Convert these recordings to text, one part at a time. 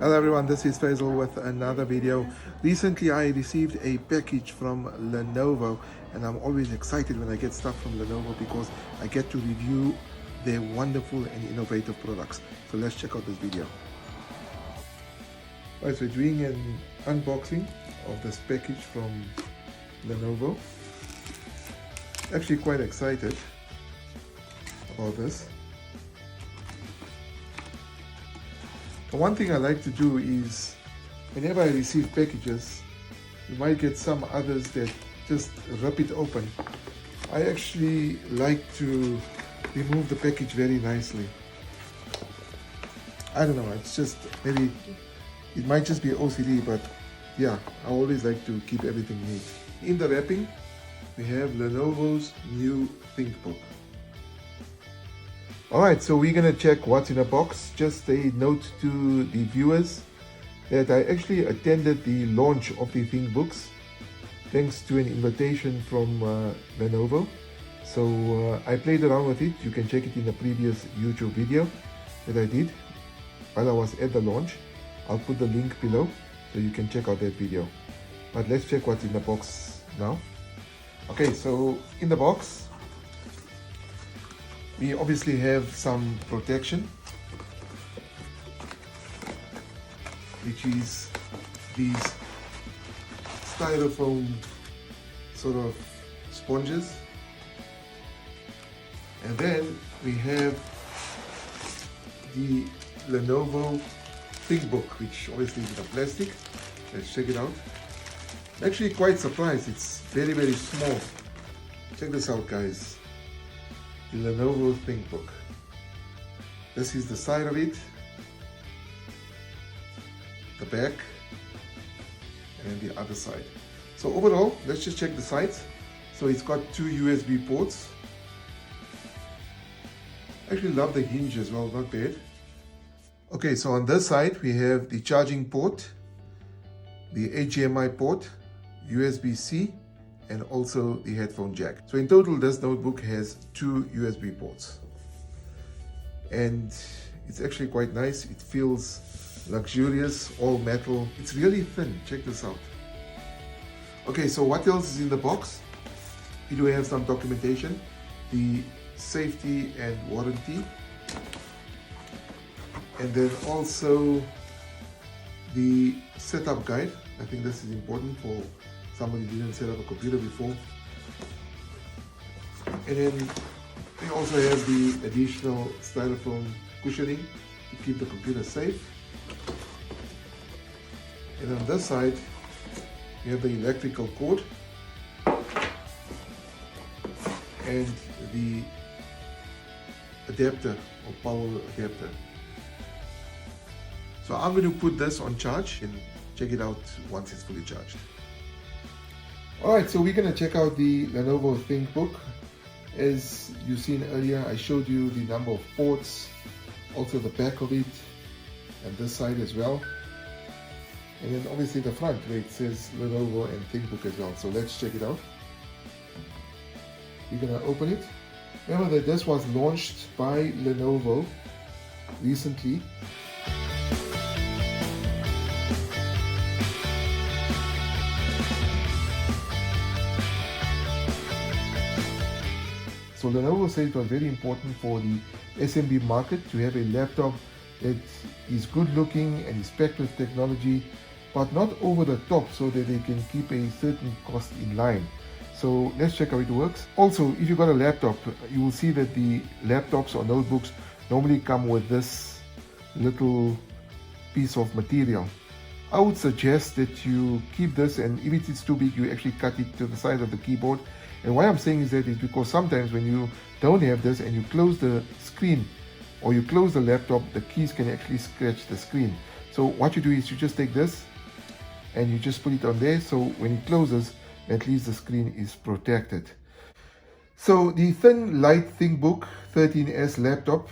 Hello everyone, this is Faisal with another video. Recently I received a package from Lenovo, and I'm always excited when I get stuff from Lenovo because I get to review their wonderful and innovative products. So let's check out this video. Alright, so we're doing an unboxing of this package from Lenovo. Actually quite excited about this. The one thing I like to do is, whenever I receive packages, you might get some others that just rip it open. I actually like to remove the package very nicely. I don't know, it's just maybe, it might just be OCD, but yeah, I always like to keep everything neat. In the wrapping, we have Lenovo's new Thinkbook. Alright, so we're gonna check what's in the box. Just a note to the viewers that I actually attended the launch of the Thinkbooks thanks to an invitation from Lenovo. So I played around with it. You can check it in the previous YouTube video that I did while I was at the launch. I'll put the link below so you can check out that video. But let's check what's in the box now. Okay, so in the box we obviously have some protection, which is these styrofoam sort of sponges. And then we have the Lenovo Thinkbook, which obviously is in plastic. Let's check it out. I'm actually quite surprised. It's very, very small. Check this out, guys. The Lenovo Thinkbook. This is the side of it, the back, and then the other side. So overall, let's just check the sides. So it's got two USB ports. I actually love the hinge as well, not bad. Okay, so on this side we have the charging port, the HDMI port, USB-C, and also the headphone jack. So in total, this notebook has two USB ports. And it's actually quite nice. It feels luxurious, all metal. It's really thin. Check this out. Okay, so what else is in the box? We do have some documentation, the safety and warranty, and then also the setup guide. I think this is important for somebody who didn't set up a computer before. And then we also have the additional styrofoam cushioning to keep the computer safe. And on this side, we have the electrical cord and the adapter or power adapter. So I'm going to put this on charge and check it out once it's fully charged. Alright, so we're going to check out the Lenovo Thinkbook. As you've seen earlier, I showed you the number of ports, also the back of it, and this side as well. And then obviously the front where it says Lenovo and Thinkbook as well. So let's check it out. We're going to open it. Remember that this was launched by Lenovo recently. So Lenovo said it was very important for the SMB market to have a laptop that is good looking and is packed with technology, but not over the top, so that they can keep a certain cost in line. So let's check how it works. Also, if you've got a laptop, you will see that the laptops or notebooks normally come with this little piece of material. I would suggest that you keep this, and if it is too big, you actually cut it to the size of the keyboard. And why I'm saying is that is because sometimes when you don't have this and you close the screen or you close the laptop, the keys can actually scratch the screen. So what you do is you just take this and you just put it on there, so when it closes, at least the screen is protected. So the thin, light Thinkbook 13S laptop,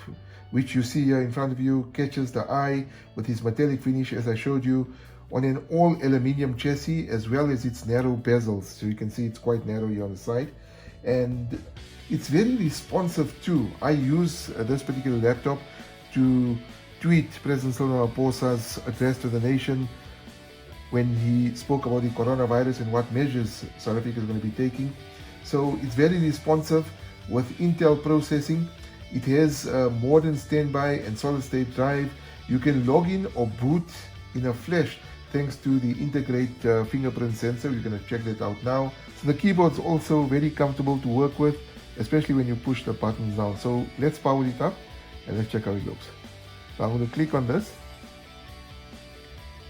which you see here in front of you, catches the eye with its metallic finish, as I showed you, on an all aluminium chassis, as well as its narrow bezels. So you can see it's quite narrow here on the side, and it's very responsive too. I use this particular laptop to tweet President Cyril Ramaphosa's address to the nation when he spoke about the coronavirus and what measures South Africa is going to be taking. So it's very responsive with Intel processing. It has a modern standby and solid state drive. You can log in or boot in a flash thanks to the integrated fingerprint sensor. We're going to check that out now. So the keyboard's also very comfortable to work with, especially when you push the buttons down. So let's power it up and let's check how it looks. So I'm going to click on this.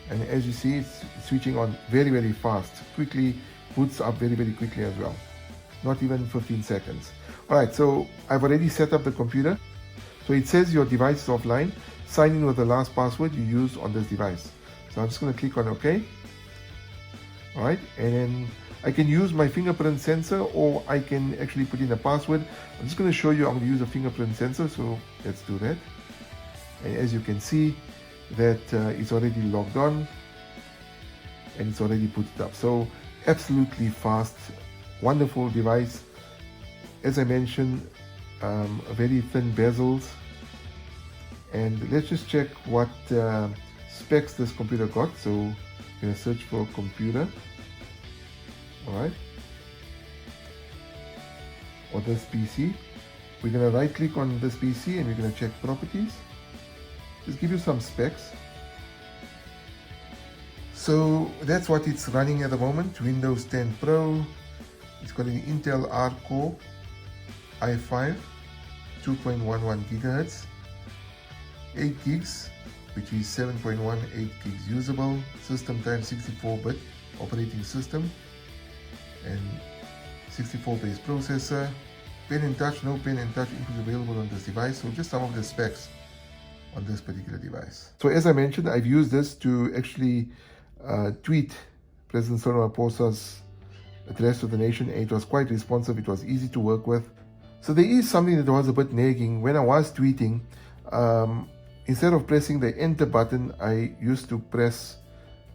And as you see, it's switching on very, very fast. Quickly boots up very, very quickly as well. Not even 15 seconds. Alright, so I've already set up the computer. So it says your device is offline. Sign in with the last password you used on this device. So I'm just going to click on OK. Alright, and then I can use my fingerprint sensor, or I can actually put in a password. I'm just going to show you I'm going to use a fingerprint sensor, so let's do that. And as you can see, that it's already logged on and it's already put it up. So absolutely fast, wonderful device. As I mentioned, very thin bezels. And let's just check what specs this computer got. So I'm going to search for computer. Alright, or this PC. We're going to right click on this PC and we're going to check properties. Just give you some specs. So that's what it's running at the moment. Windows 10 Pro. It's got an Intel Core i5, 2.11 gigahertz, 8 gigs, which is 7.18 gigs usable. System time 64-bit operating system, and 64-base processor. Pen and touch, no pen and touch inputs available on this device. So just some of the specs on this particular device. So as I mentioned, I've used this to actually tweet President Cyril Ramaphosa's address to the nation, and it was quite responsive. It was easy to work with. So there is something that was a bit nagging. When I was tweeting, instead of pressing the enter button, I used to press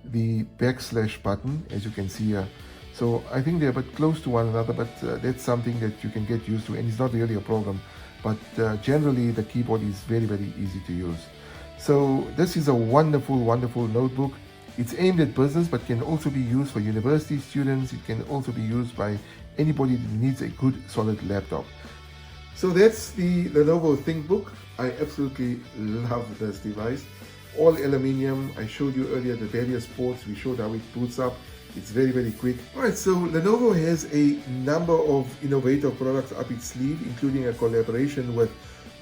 the backslash button, as you can see here. So I think they're a bit close to one another, but that's something that you can get used to, and it's not really a problem. But generally the keyboard is very, very easy to use. So this is a wonderful, wonderful notebook. It's aimed at business, but can also be used for university students. It can also be used by anybody that needs a good, solid laptop. So that's the Lenovo Thinkbook. I absolutely love this device. All aluminium. I showed you earlier the various ports. We showed how it boots up. It's very, very quick. Alright, so Lenovo has a number of innovative products up its sleeve, including a collaboration with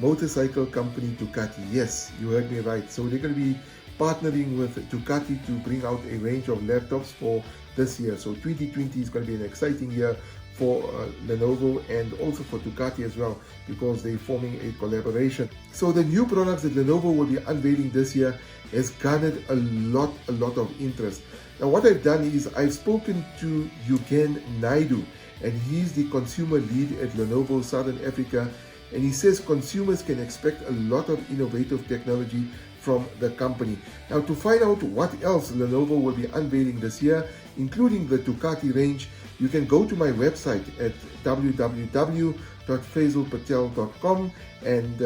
motorcycle company Ducati. Yes, you heard me right. So they're going to be partnering with Ducati to bring out a range of laptops for this year. So 2020 is going to be an exciting year for Lenovo and also for Ducati as well, because they're forming a collaboration. So the new products that Lenovo will be unveiling this year has garnered a lot of interest. Now what I've done is I've spoken to Eugen Naidu, and he's the consumer lead at Lenovo Southern Africa, and he says consumers can expect a lot of innovative technology from the company. Now to find out what else Lenovo will be unveiling this year, including the Ducati range, you can go to my website at www.faisalpatel.com, and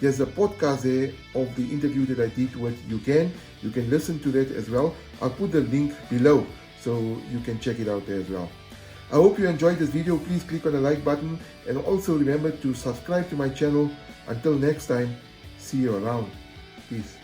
there's a podcast there of the interview that I did with Eugen. You can listen to that as well. I'll put the link below so you can check it out there as well. I hope you enjoyed this video. Please click on the like button, and also remember to subscribe to my channel. Until next time, see you around. Peace.